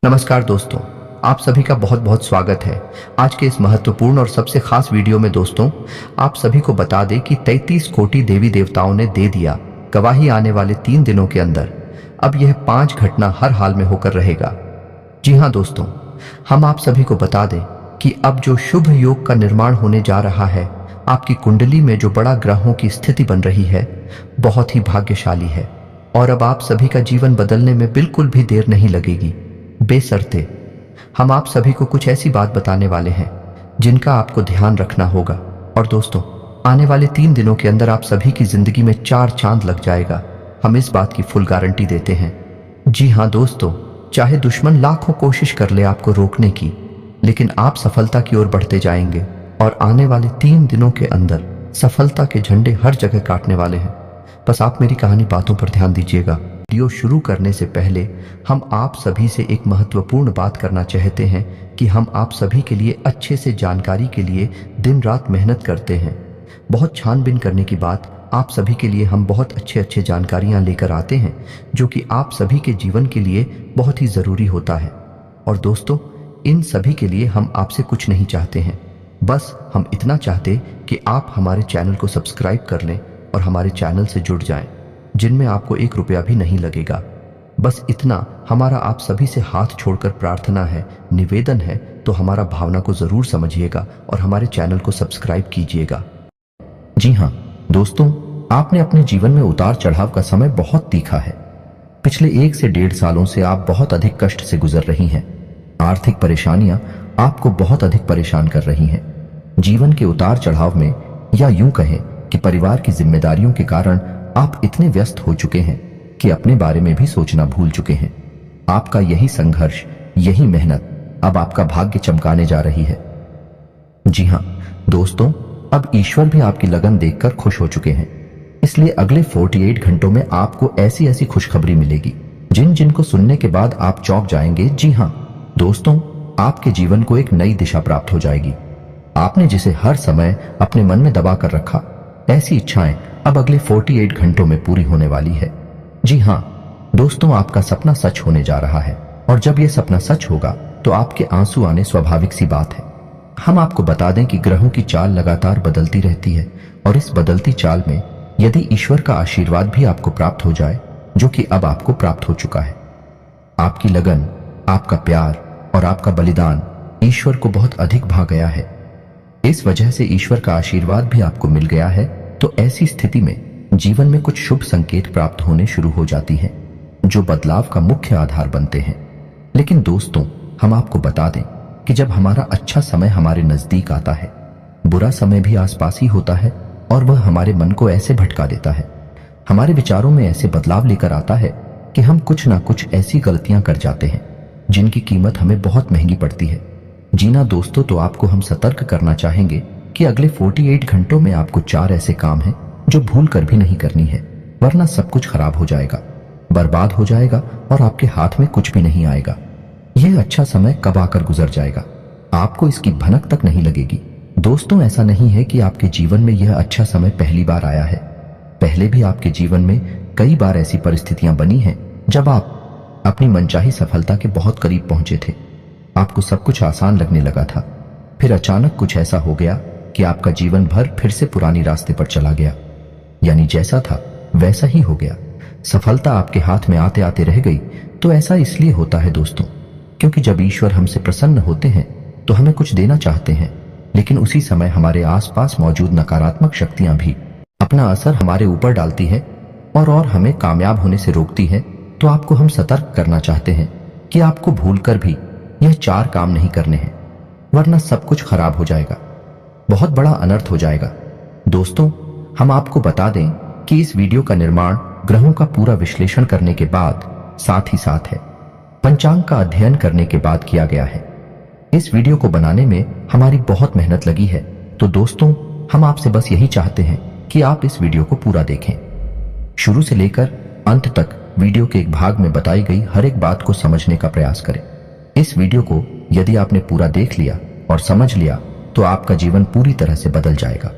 नमस्कार दोस्तों, आप सभी का बहुत बहुत स्वागत है आज के इस महत्वपूर्ण और सबसे खास वीडियो में। दोस्तों, आप सभी को बता दें कि 33 कोटि देवी देवताओं ने दे दिया गवाही आने वाले 3 दिनों के अंदर। अब यह 5 घटना हर हाल में होकर रहेगा। जी हाँ दोस्तों, हम आप सभी को बता दें कि अब जो शुभ योग का निर्माण होने जा रहा है, आपकी कुंडली में जो बड़ा ग्रहों की स्थिति बन रही है, बहुत ही भाग्यशाली है। और अब आप सभी का जीवन बदलने में बिल्कुल भी देर नहीं लगेगी। बेशर्ते हम आप सभी को कुछ ऐसी बात बताने वाले हैं जिनका आपको ध्यान रखना होगा। और दोस्तों, आने वाले 3 दिनों के अंदर आप सभी की जिंदगी में 4 चांद लग जाएगा। हम इस बात की फुल गारंटी देते हैं। जी हाँ दोस्तों, चाहे दुश्मन लाखों कोशिश कर ले आपको रोकने की, लेकिन आप सफलता की ओर बढ़ते जाएंगे। और आने वाले 3 दिनों के अंदर सफलता के झंडे हर जगह काटने वाले हैं। बस आप मेरी कहानी बातों पर ध्यान दीजिएगा। वीडियो शुरू करने से पहले हम आप सभी से एक महत्वपूर्ण बात करना चाहते हैं कि हम आप सभी के लिए अच्छे से जानकारी के लिए दिन रात मेहनत करते हैं। बहुत छानबीन करने की बात, आप सभी के लिए हम बहुत अच्छे जानकारियां लेकर आते हैं जो कि आप सभी के जीवन के लिए बहुत ही ज़रूरी होता है। और दोस्तों, इन सभी के लिए हम आपसे कुछ नहीं चाहते हैं, बस हम इतना चाहते कि आप हमारे चैनल को सब्सक्राइब कर लें और हमारे चैनल से जुड़ जाएं, जिनमें आपको 1 रुपया भी नहीं लगेगा। बस इतना हमारा आप सभी से हाथ छोड़कर प्रार्थना है, निवेदन है। तो हमारा भावना को जरूर समझिएगा और हमारे चैनल को सब्सक्राइब कीजिएगा। जी हाँ दोस्तों, आपने अपने जीवन में उतार चढ़ाव का समय बहुत तीखा है। पिछले 1 से 1.5 सालों से आप बहुत अधिक कष्ट से गुजर रही हैं। आर्थिक परेशानियां आपको बहुत अधिक परेशान कर रही हैं। जीवन के उतार चढ़ाव में, या यूं कहें कि परिवार की जिम्मेदारियों के कारण आप इतने व्यस्त हो चुके हैं कि अपने बारे में भी सोचना भूल चुके हैं। आपका यही संघर्ष, यही मेहनत अब आपका भाग्य चमकाने जा रही है। जी हां दोस्तों, अब ईश्वर भी आपकी लगन देखकर खुश हो चुके हैं। इसलिए अगले 48 घंटों में आपको ऐसी ऐसी खुशखबरी मिलेगी जिनको सुनने के बाद आप चौंक जाएंगे। जी हां दोस्तों, आपके जीवन को एक नई दिशा प्राप्त हो जाएगी। आपने जिसे हर समय अपने मन में दबा कर रखा, ऐसी इच्छाएं अब अगले 48 घंटों में पूरी होने वाली है। जी हां दोस्तों, आपका सपना सच होने जा रहा है। और जब यह सपना सच होगा तो आपके आंसू आने स्वाभाविक सी बात है। हम आपको बता दें कि ग्रहों की चाल लगातार बदलती रहती है, और इस बदलती चाल में यदि ईश्वर का आशीर्वाद भी आपको प्राप्त हो जाए, जो कि अब आपको प्राप्त हो चुका है, आपकी लगन, आपका प्यार और आपका बलिदान ईश्वर को बहुत अधिक भा गया है। इस वजह से ईश्वर का आशीर्वाद भी आपको मिल गया है। तो ऐसी स्थिति में जीवन में कुछ शुभ संकेत प्राप्त होने शुरू हो जाती हैं, जो बदलाव का मुख्य आधार बनते हैं। लेकिन दोस्तों, हम आपको बता दें कि जब हमारा अच्छा समय हमारे नजदीक आता है, बुरा समय भी आसपास ही होता है, और वह हमारे मन को ऐसे भटका देता है, हमारे विचारों में ऐसे बदलाव लेकर आता है कि हम कुछ ना कुछ ऐसी गलतियां कर जाते हैं जिनकी कीमत हमें बहुत महंगी पड़ती है। जी ना दोस्तों, तो आपको हम सतर्क करना चाहेंगे कि अगले 48 घंटों में आपको 4 ऐसे काम हैं जो भूल कर भी नहीं करनी है, वरना सब कुछ खराब हो जाएगा, बर्बाद हो जाएगा और आपके हाथ में कुछ भी नहीं आएगा। यह अच्छा समय कब आकर गुजर जाएगा, आपको इसकी भनक तक नहीं लगेगी। दोस्तों, ऐसा नहीं है कि आपके जीवन में यह अच्छा समय पहली बार आया है। पहले भी आपके जीवन में कई बार ऐसी परिस्थितियां बनी हैं जब आप अपनी मनचाही सफलता के बहुत करीब पहुंचे थे। आपको सब कुछ आसान लगने लगा था, फिर अचानक कुछ ऐसा हो गया कि आपका जीवन भर फिर से पुरानी रास्ते पर चला गया। यानी जैसा था वैसा ही हो गया। सफलता आपके हाथ में आते आते रह गई। तो ऐसा इसलिए होता है दोस्तों, क्योंकि जब ईश्वर हमसे प्रसन्न होते हैं तो हमें कुछ देना चाहते हैं, लेकिन उसी समय हमारे आसपास मौजूद नकारात्मक शक्तियां भी अपना असर हमारे ऊपर डालती है और हमें कामयाब होने से रोकती है। तो आपको हम सतर्क करना चाहते हैं कि आपको भूलकर भी यह 4 काम नहीं करने हैं, वरना सब कुछ खराब हो जाएगा, बहुत बड़ा अनर्थ हो जाएगा। दोस्तों, हम आपको बता दें कि इस वीडियो का निर्माण ग्रहों का पूरा विश्लेषण करने के बाद, साथ ही साथ है पंचांग का अध्ययन करने के बाद किया गया है। इस वीडियो को बनाने में हमारी बहुत मेहनत लगी है। तो दोस्तों, हम आपसे बस यही चाहते हैं कि आप इस वीडियो को पूरा देखें, शुरू से लेकर अंत तक। वीडियो के एक भाग में बताई गई हर एक बात को समझने का प्रयास करें। इस वीडियो को यदि आपने पूरा देख लिया और समझ लिया तो आपका जीवन पूरी तरह से बदल जाएगा।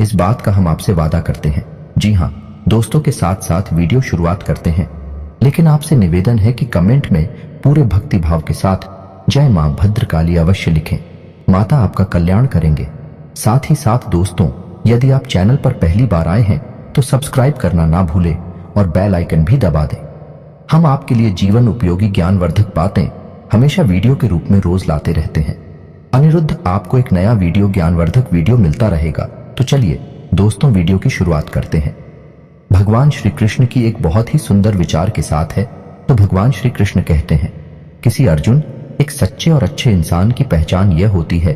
इस बात का हम आपसे वादा करते हैं। जी हाँ दोस्तों, के साथ साथ वीडियो शुरुआत करते हैं, लेकिन आपसे निवेदन है कि कमेंट में पूरे भक्ति भाव के साथ जय मां भद्रकाली अवश्य लिखें। माता आपका कल्याण करेंगे। साथ ही साथ दोस्तों, यदि आप चैनल पर पहली बार आए हैं तो सब्सक्राइब करना ना भूलें और बेल आइकन भी दबा दें। हम आपके लिए जीवन उपयोगी ज्ञानवर्धक बातें हमेशा वीडियो के रूप में रोज लाते रहते हैं। अनिरुद्ध आपको एक नया वीडियो ज्ञानवर्धक वीडियो मिलता रहेगा। तो चलिए दोस्तों, वीडियो की शुरुआत करते हैं। भगवान श्री कृष्ण की एक बहुत ही सुंदर विचार के साथ है। तो भगवान श्री कृष्ण कहते हैं, किसी अर्जुन, एक सच्चे और अच्छे इंसान की पहचान यह होती है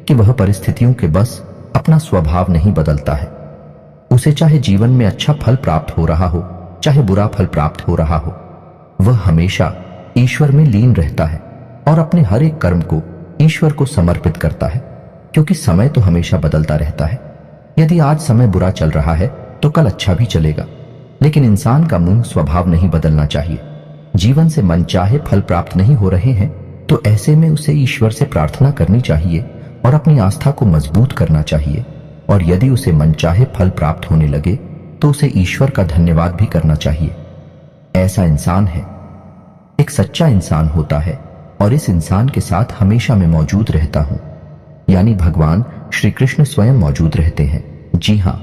कि वह परिस्थितियों के बस अपना स्वभाव नहीं बदलता है। उसे चाहे जीवन में अच्छा फल प्राप्त हो रहा हो, चाहे बुरा फल प्राप्त हो रहा हो, वह हमेशा ईश्वर में लीन रहता है और अपने हर एक कर्म को ईश्वर को समर्पित करता है, क्योंकि समय तो हमेशा बदलता रहता है। यदि आज समय बुरा चल रहा है तो कल अच्छा भी चलेगा, लेकिन इंसान का मूल स्वभाव नहीं बदलना चाहिए। जीवन से मनचाहे फल प्राप्त नहीं हो रहे हैं तो ऐसे में उसे ईश्वर से प्रार्थना करनी चाहिए और अपनी आस्था को मजबूत करना चाहिए। और यदि उसे मनचाहे फल प्राप्त होने लगे तो उसे ईश्वर का धन्यवाद भी करना चाहिए। ऐसा इंसान है, एक सच्चा इंसान होता है और इस इंसान के साथ हमेशा मैं मौजूद रहता हूं, यानी भगवान श्री कृष्ण स्वयं मौजूद रहते हैं। जी हां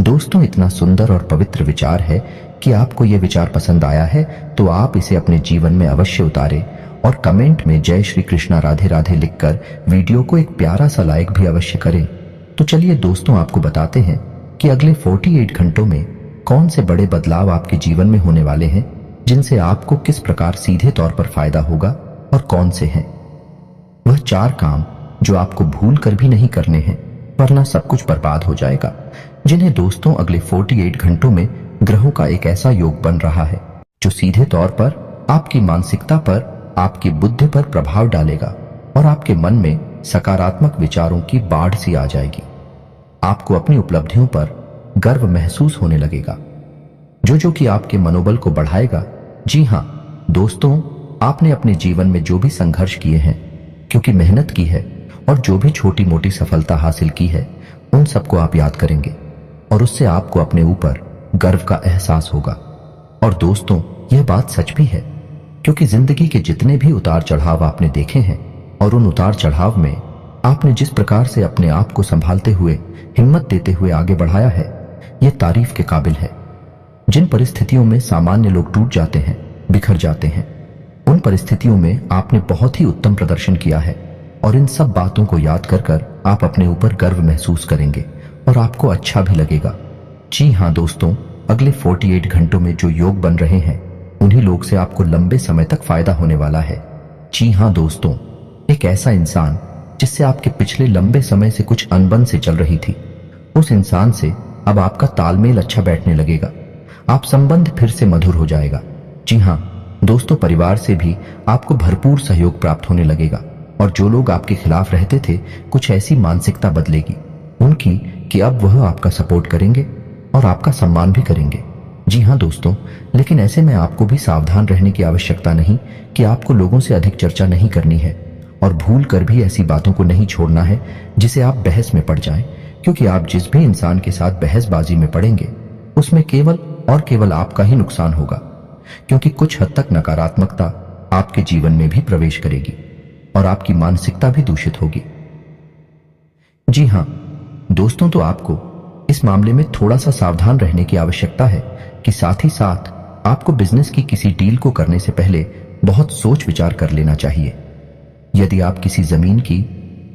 दोस्तों, इतना सुंदर और पवित्र विचार है कि आपको यह विचार पसंद आया है तो आप इसे अपने जीवन में अवश्य उतारें और कमेंट में जय श्री कृष्णा राधे राधे लिखकर वीडियो को एक प्यारा सा लाइक भी अवश्य करें। तो चलिए दोस्तों, आपको बताते हैं कि अगले 48 घंटों में कौन से बड़े बदलाव आपके जीवन में होने वाले हैं, जिनसे आपको किस प्रकार सीधे तौर पर फायदा होगा और कौन से हैं। वह 4 काम जो आपको भूल कर भी नहीं करने हैं, वरना सब कुछ बर्बाद हो जाएगा, जिन्हें दोस्तों अगले 48 घंटों में ग्रहों का एक ऐसा योग बन रहा है जो सीधे तौर पर आपकी मानसिकता पर, आपकी बुद्धि पर प्रभाव डालेगा और आपके मन में सकारात्मक विचारों की बाढ़ सी आ जाएगी। आपको अपनी उपलब्धियों पर गर्व महसूस होने लगेगा, जो कि आपके मनोबल को बढ़ाएगा। जी हां दोस्तों, आपने अपने जीवन में जो भी संघर्ष किए हैं, क्योंकि मेहनत की है और जो भी छोटी मोटी सफलता हासिल की है, उन सबको आप याद करेंगे और उससे आपको अपने ऊपर गर्व का एहसास होगा। और दोस्तों, यह बात सच भी है, क्योंकि जिंदगी के जितने भी उतार चढ़ाव आपने देखे हैं और उन उतार चढ़ाव में आपने जिस प्रकार से अपने आप को संभालते हुए, हिम्मत देते हुए आगे बढ़ाया है, यह तारीफ के काबिल है। जिन परिस्थितियों में सामान्य लोग टूट जाते हैं, बिखर जाते हैं, उन परिस्थितियों में आपने बहुत ही उत्तम प्रदर्शन किया है और इन सब बातों को याद कर कर आप अपने ऊपर गर्व महसूस करेंगे और आपको अच्छा भी लगेगा। जी हां दोस्तों, अगले 48 घंटों में जो योग बन रहे हैं, उन्हीं लोग से आपको लंबे समय तक फायदा होने वाला है। जी हां दोस्तों, एक ऐसा इंसान जिससे आपके पिछले लंबे समय से कुछ अनबन से चल रही थी, उस इंसान से अब आपका तालमेल अच्छा बैठने लगेगा। आप संबंध फिर से मधुर हो जाएगा। जी हां दोस्तों, परिवार से भी आपको भरपूर सहयोग प्राप्त होने लगेगा और जो लोग आपके खिलाफ रहते थे, कुछ ऐसी मानसिकता बदलेगी उनकी कि अब वह आपका सपोर्ट करेंगे और आपका सम्मान भी करेंगे। जी हां दोस्तों, लेकिन ऐसे में आपको भी सावधान रहने की आवश्यकता नहीं कि आपको लोगों से अधिक चर्चा नहीं करनी है और भूल कर भी ऐसी बातों को नहीं छोड़ना है जिसे आप बहस में पड़ जाएं, क्योंकि आप जिस भी इंसान के साथ बहसबाजी में पड़ेंगे उसमें केवल और केवल आपका ही नुकसान होगा, क्योंकि कुछ हद तक नकारात्मकता आपके जीवन में भी प्रवेश करेगी और आपकी मानसिकता भी दूषित होगी। जी हां दोस्तों, तो आपको इस मामले में थोड़ा सा सावधान रहने की आवश्यकता है कि साथ ही साथ आपको बिजनेस की किसी डील को करने से पहले बहुत सोच विचार कर लेना चाहिए। यदि आप किसी जमीन की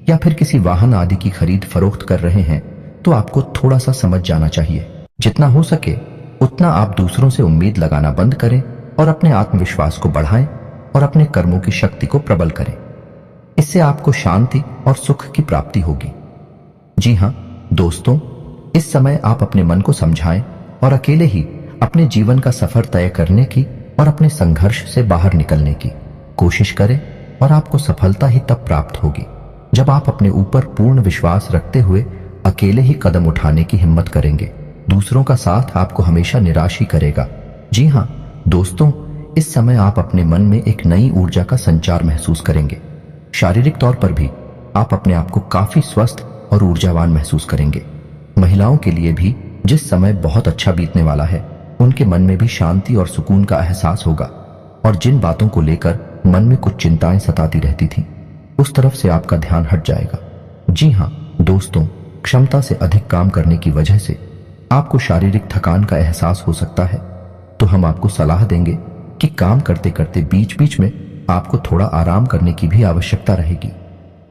या फिर किसी वाहन आदि की खरीद फरोख्त कर रहे हैं तो आपको थोड़ा सा समझ जाना चाहिए। जितना हो सके उतना आप दूसरों से उम्मीद लगाना बंद करें और अपने आत्मविश्वास को बढ़ाएं और अपने कर्मों की शक्ति को प्रबल करें। इससे आपको शांति और सुख की प्राप्ति होगी। जी हां दोस्तों, इस समय आप अपने मन को समझाएं और अकेले ही अपने जीवन का सफर तय करने की और अपने संघर्ष से बाहर निकलने की कोशिश करें और आपको सफलता ही तब प्राप्त होगी जब आप अपने ऊपर पूर्ण विश्वास रखते हुए अकेले ही कदम उठाने की हिम्मत करेंगे। दूसरों का साथ आपको हमेशा निराश ही करेगा। जी हां दोस्तों, इस समय आप अपने मन में एक नई ऊर्जा का संचार महसूस करेंगे। शारीरिक तौर पर भी आप अपने आप को काफी स्वस्थ और ऊर्जावान महसूस करेंगे। महिलाओं के लिए भी जिस समय बहुत अच्छा बीतने वाला है, उनके मन में भी शांति और सुकून का एहसास होगा और जिन बातों को लेकर मन में कुछ चिंताएं सताती रहती थीं, उस तरफ से आपका ध्यान हट जाएगा। जी हाँ दोस्तों, क्षमता से अधिक काम करने की वजह से आपको शारीरिक थकान का एहसास हो सकता है, तो हम आपको सलाह देंगे कि काम करते करते बीच बीच में आपको थोड़ा आराम करने की भी आवश्यकता रहेगी।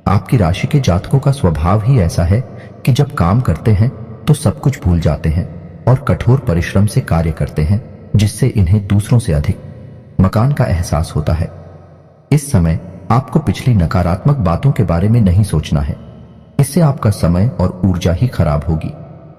आपकी राशि के जातकों का स्वभाव ही ऐसा है कि जब काम करते हैं तो सब कुछ भूल जाते हैं और कठोर परिश्रम से कार्य करते हैं, जिससे इन्हें दूसरों से अधिक मकान का एहसास होता है। इस समय आपको पिछली नकारात्मक बातों के बारे में नहीं सोचना है, इससे आपका समय और ऊर्जा ही खराब होगी।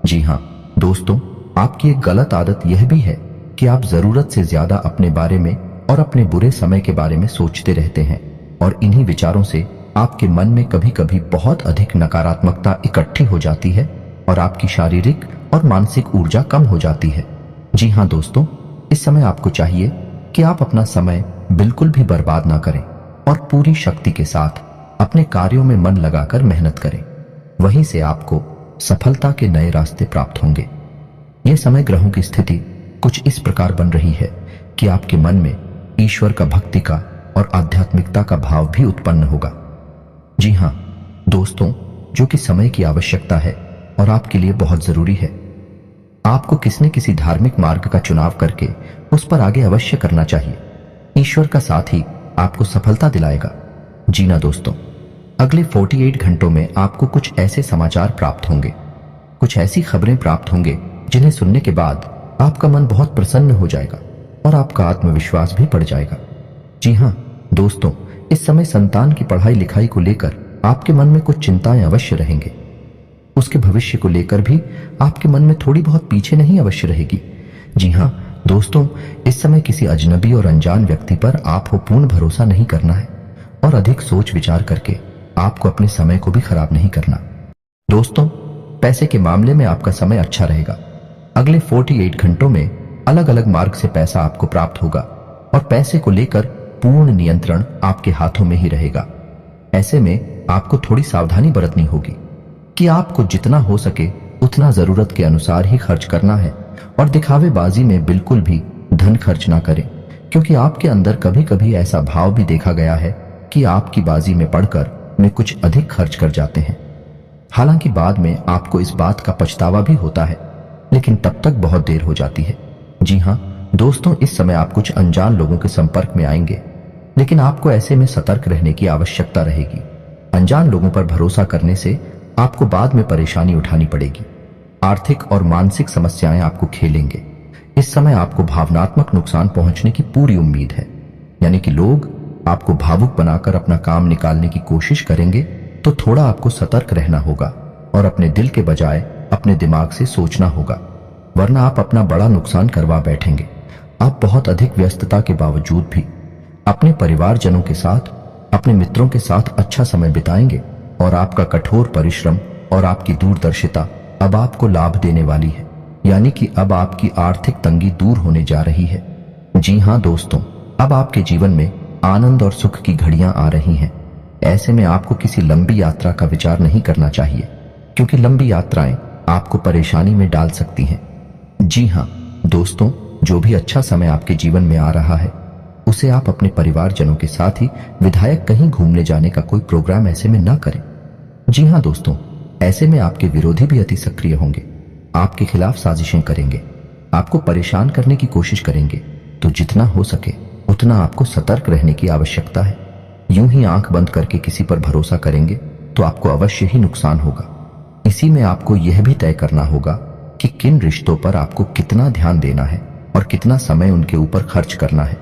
जी हाँ दोस्तों, आपकी एक गलत आदत यह भी है कि आप जरूरत से ज्यादा अपने बारे में और अपने बुरे समय के बारे में सोचते रहते हैं, और इन्हीं विचारों से आपके मन में कभी कभी बहुत अधिक नकारात्मकता इकट्ठी हो जाती है और आपकी शारीरिक और मानसिक ऊर्जा कम हो जाती है। जी हाँ दोस्तों, इस समय आपको चाहिए कि आप अपना समय बिल्कुल भी बर्बाद ना करें और पूरी शक्ति के साथ अपने कार्यों में मन लगाकर मेहनत करें। वहीं से आपको सफलता के नए रास्ते प्राप्त होंगे। यह समय ग्रहों की स्थिति कुछ इस प्रकार बन रही है कि आपके मन में ईश्वर का भक्ति का और आध्यात्मिकता का भाव भी उत्पन्न होगा। जी हाँ दोस्तों, जो कि समय की आवश्यकता है और आपके लिए बहुत जरूरी है। आपको किसी न किसी धार्मिक मार्ग का चुनाव करके उस पर आगे अवश्य करना चाहिए। ईश्वर का साथ ही आपको सफलता दिलाएगा। जी ना दोस्तों, अगले 48 घंटों में आपको कुछ ऐसे समाचार प्राप्त होंगे, कुछ ऐसी खबरें प्राप्त होंगे जिन्हें सुनने के बाद आपका मन बहुत प्रसन्न हो जाएगा और आपका आत्मविश्वास भी बढ़ जाएगा। जी हाँ दोस्तों, इस समय संतान की पढ़ाई लिखाई को लेकर आपके मन में कुछ चिंताएं अवश्य रहेंगे। उसके भविष्य को लेकर भी आपके मन में थोड़ी बहुत पीछे नहीं अवश्य रहेगी। जी हाँ दोस्तों, इस समय किसी अजनबी और अनजान व्यक्ति पर आपको पूर्ण भरोसा नहीं करना है और अधिक सोच विचार करके आपको अपने समय को भी खराब नहीं करना। दोस्तों, पैसे के मामले में आपका समय अच्छा रहेगा। अगले 48 घंटों में अलग अलग मार्ग से पैसा आपको प्राप्त होगा और पैसे को लेकर पूर्ण नियंत्रण आपके हाथों में ही रहेगा। ऐसे में आपको थोड़ी सावधानी बरतनी होगी कि आपको जितना हो सके उतना जरूरत के अनुसार ही खर्च करना है और दिखावेबाजी में बिल्कुल भी धन खर्च ना करें, क्योंकि आपके अंदर कभी कभी ऐसा भाव भी देखा गया है कि आपकी बाजी में पड़कर में कुछ अधिक खर्च कर जाते हैं। हालांकि बाद में आपको इस बात का पछतावा भी होता है, लेकिन तब तक बहुत देर हो जाती है। जी हाँ दोस्तों, इस समय आप कुछ अनजान लोगों के संपर्क में आएंगे, लेकिन आपको ऐसे में सतर्क रहने की आवश्यकता रहेगी। अनजान लोगों पर भरोसा करने से आपको बाद में परेशानी उठानी पड़ेगी। आर्थिक और मानसिक समस्याएं आपको खेलेंगे। इस समय आपको भावनात्मक नुकसान पहुंचने की पूरी उम्मीद है, यानी कि लोग आपको भावुक बनाकर अपना काम निकालने की कोशिश करेंगे, तो थोड़ा आपको सतर्क रहना होगा और अपने दिल के बजाय अपने दिमाग से सोचना होगा, वरना आप अपना बड़ा नुकसान करवा बैठेंगे। आप बहुत अधिक व्यस्तता के बावजूद भी अपने परिवारजनों के साथ, अपने मित्रों के साथ अच्छा समय बिताएंगे और आपका कठोर परिश्रम और आपकी दूरदर्शिता अब आपको लाभ देने वाली है, यानी कि अब आपकी आर्थिक तंगी दूर होने जा रही है। जी हाँ दोस्तों, अब आपके जीवन में आनंद और सुख की घड़ियां आ रही हैं। ऐसे में आपको किसी लंबी यात्रा का विचार नहीं करना चाहिए, क्योंकि लंबी यात्राएं आपको परेशानी में डाल सकती हैं। जी हाँ दोस्तों, जो भी अच्छा समय आपके जीवन में आ रहा है उसे आप अपने परिवारजनों के साथ ही विधायक कहीं घूमने जाने का कोई प्रोग्राम ऐसे में ना करें। जी हाँ दोस्तों, ऐसे में आपके विरोधी भी अति सक्रिय होंगे, आपके खिलाफ साजिशें करेंगे, आपको परेशान करने की कोशिश करेंगे। तो जितना हो सके उतना आपको सतर्क रहने की आवश्यकता है। यूं ही आंख बंद करके किसी पर भरोसा करेंगे तो आपको अवश्य ही नुकसान होगा। इसी में आपको यह भी तय करना होगा कि किन रिश्तों पर आपको कितना ध्यान देना है और कितना समय उनके ऊपर खर्च करना है,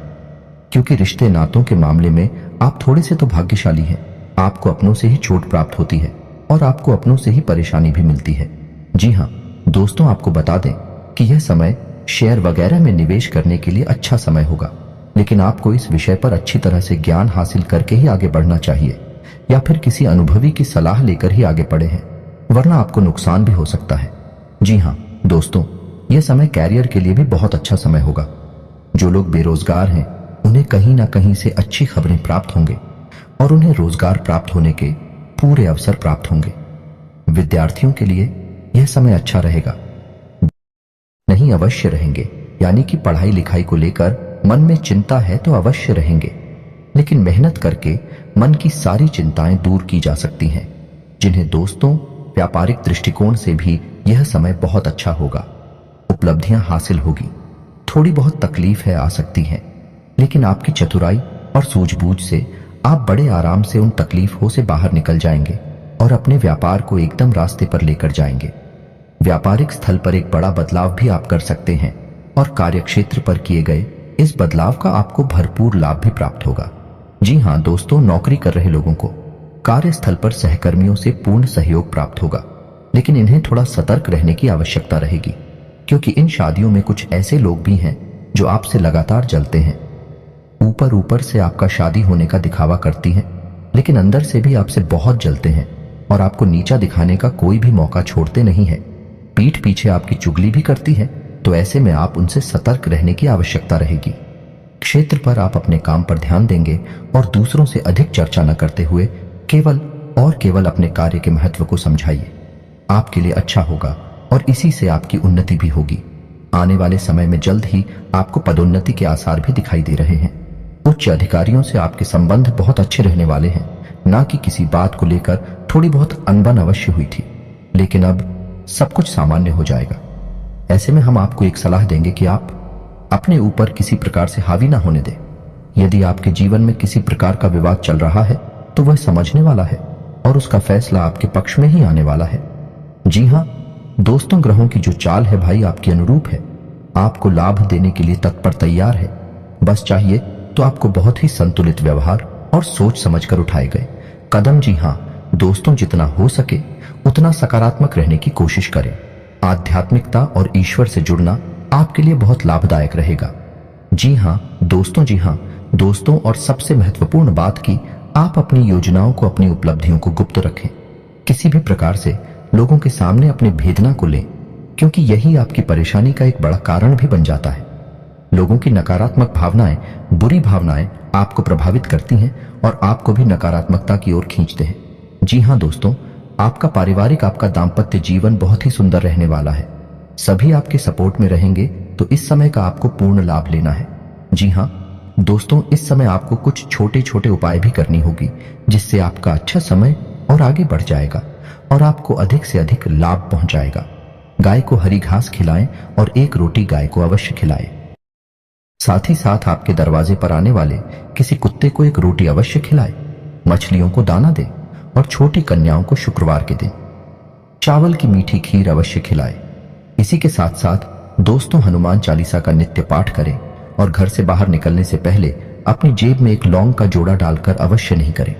क्योंकि रिश्ते नातों के मामले में आप थोड़े से तो भाग्यशाली हैं। आपको अपनों से ही चोट प्राप्त होती है और आपको अपनों से ही परेशानी भी मिलती है। जी हाँ दोस्तों, आपको बता दें कि यह समय शेयर वगैरह में निवेश करने के लिए अच्छा समय होगा, लेकिन आपको इस विषय पर अच्छी तरह से ज्ञान हासिल करके ही आगे बढ़ना चाहिए, या फिर किसी अनुभवी की सलाह लेकर ही आगे बढ़े हैं, वरना आपको नुकसान भी हो सकता है। जी हाँ दोस्तों, यह समय कैरियर के लिए भी बहुत अच्छा समय होगा। जो लोग बेरोजगार हैं उन्हें कहीं ना कहीं से अच्छी खबरें प्राप्त होंगे और उन्हें रोजगार प्राप्त होने के पूरे अवसर प्राप्त होंगे। विद्यार्थियों के लिए यह समय अच्छा रहेगा, नहीं अवश्य रहेंगे, यानी कि पढ़ाई लिखाई को लेकर मन में चिंता है तो अवश्य रहेंगे। लेकिन मेहनत करके मन की सारी चिंताएं दूर की जा सकती हैं। जिन्हें दोस्तों व्यापारिक दृष्टिकोण से भी यह समय बहुत अच्छा होगा। उपलब्धियां हासिल होगी, थोड़ी बहुत तकलीफ आ सकती हैं, लेकिन आपकी चतुराई और सूझबूझ से आप बड़े आराम से उन तकलीफों से बाहर निकल जाएंगे और अपने व्यापार को एकदम रास्ते पर लेकर जाएंगे। व्यापारिक स्थल पर एक बड़ा बदलाव भी आप कर सकते हैं और कार्यक्षेत्र पर किए गए इस बदलाव का आपको भरपूर लाभ भी प्राप्त होगा। जी हां दोस्तों, नौकरी कर रहे लोगों को कार्यस्थल पर सहकर्मियों से पूर्ण सहयोग प्राप्त होगा, लेकिन इन्हें थोड़ा सतर्क रहने की आवश्यकता रहेगी, क्योंकि इन शादियों में कुछ ऐसे लोग भी हैं जो आपसे लगातार जलते हैं। ऊपर ऊपर से आपका शादी होने का दिखावा करती हैं, लेकिन अंदर से भी आपसे बहुत जलते हैं और आपको नीचा दिखाने का कोई भी मौका छोड़ते नहीं है। पीठ पीछे आपकी चुगली भी करती है, तो ऐसे में आप उनसे सतर्क रहने की आवश्यकता रहेगी। क्षेत्र पर आप अपने काम पर ध्यान देंगे और दूसरों से अधिक चर्चा न करते हुए केवल अपने कार्य के महत्व को समझाइए। आपके लिए अच्छा होगा और इसी से आपकी उन्नति भी होगी। आने वाले समय में जल्द ही आपको पदोन्नति के आसार भी दिखाई दे रहे हैं। उच्च अधिकारियों से आपके संबंध बहुत अच्छे रहने वाले हैं। ना कि किसी बात को लेकर थोड़ी बहुत अनबन अवश्य हुई थी, लेकिन अब सब कुछ सामान्य हो जाएगा। ऐसे में हम आपको एक सलाह देंगे कि आप अपने ऊपर किसी प्रकार से हावी ना होने दें। यदि आपके जीवन में किसी प्रकार का विवाद चल रहा है तो वह समझने वाला है और उसका फैसला आपके पक्ष में ही आने वाला है। जी हां दोस्तों, ग्रहों की जो चाल है भाई आपके अनुरूप है, आपको लाभ देने के लिए तत्पर तैयार है। बस चाहिए तो आपको बहुत ही संतुलित व्यवहार और सोच समझकर उठाए गए कदम। जी हां दोस्तों, जितना हो सके उतना सकारात्मक रहने की कोशिश करें। आध्यात्मिकता और ईश्वर से जुड़ना आपके लिए बहुत लाभदायक रहेगा। जी हां दोस्तों, और सबसे महत्वपूर्ण बात कि आप अपनी योजनाओं को, अपनी उपलब्धियों को गुप्त रखें। किसी भी प्रकार से लोगों के सामने अपने भेद ना खोलें, क्योंकि यही आपकी परेशानी का एक बड़ा कारण भी बन जाता है। लोगों की नकारात्मक भावनाएं, बुरी भावनाएं आपको प्रभावित करती हैं और आपको भी नकारात्मकता की ओर खींचते हैं। जी हां दोस्तों, आपका पारिवारिक, आपका दाम्पत्य जीवन बहुत ही सुंदर रहने वाला है। सभी आपके सपोर्ट में रहेंगे, तो इस समय का आपको पूर्ण लाभ लेना है। जी हां दोस्तों, इस समय आपको कुछ छोटे छोटे उपाय भी करनी होगी, जिससे आपका अच्छा समय और आगे बढ़ जाएगा और आपको अधिक से अधिक लाभ पहुंचाएगा। गाय को हरी घास खिलाएं और एक रोटी गाय को अवश्य खिलाएं। साथ ही साथ आपके दरवाजे पर आने वाले किसी कुत्ते को एक रोटी अवश्य खिलाएं। मछलियों को दाना दें और छोटी कन्याओं को शुक्रवार के दिन चावल की मीठी खीर अवश्य खिलाएं। इसी के साथ साथ दोस्तों, हनुमान चालीसा का नित्य पाठ करें और घर से बाहर निकलने से पहले अपनी जेब में एक लौंग का जोड़ा डालकर अवश्य नहीं करें।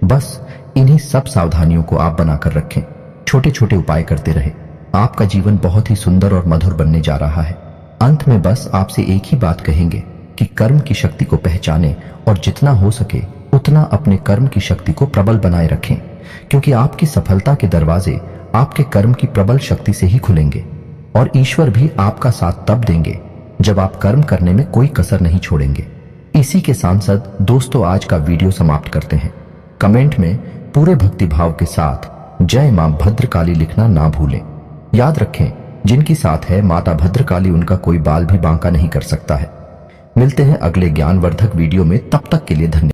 बस इन्हीं सब सावधानियों को आप बनाकर रखें। छोटे छोटे उपाय करते रहें। आपका जीवन बहुत ही सुंदर और मधुर बनने जा रहा है। अंत में बस आपसे एक ही बात कहेंगे कि कर्म की शक्ति को पहचानें और जितना हो सके उतना अपने कर्म की शक्ति को प्रबल बनाए रखें, क्योंकि आपकी सफलता के दरवाजे आपके कर्म की प्रबल शक्ति से ही खुलेंगे और ईश्वर भी आपका साथ तब देंगे जब आप कर्म करने में कोई कसर नहीं छोड़ेंगे। इसी के सांसद दोस्तों, आज का वीडियो समाप्त करते हैं। कमेंट में पूरे भक्तिभाव के साथ जय मां भद्रकाली लिखना ना भूलें। याद रखें, जिनकी साथ है माता भद्रकाली, उनका कोई बाल भी बांका नहीं कर सकता है। मिलते हैं अगले ज्ञानवर्धक वीडियो में, तब तक के लिए धन्यवाद।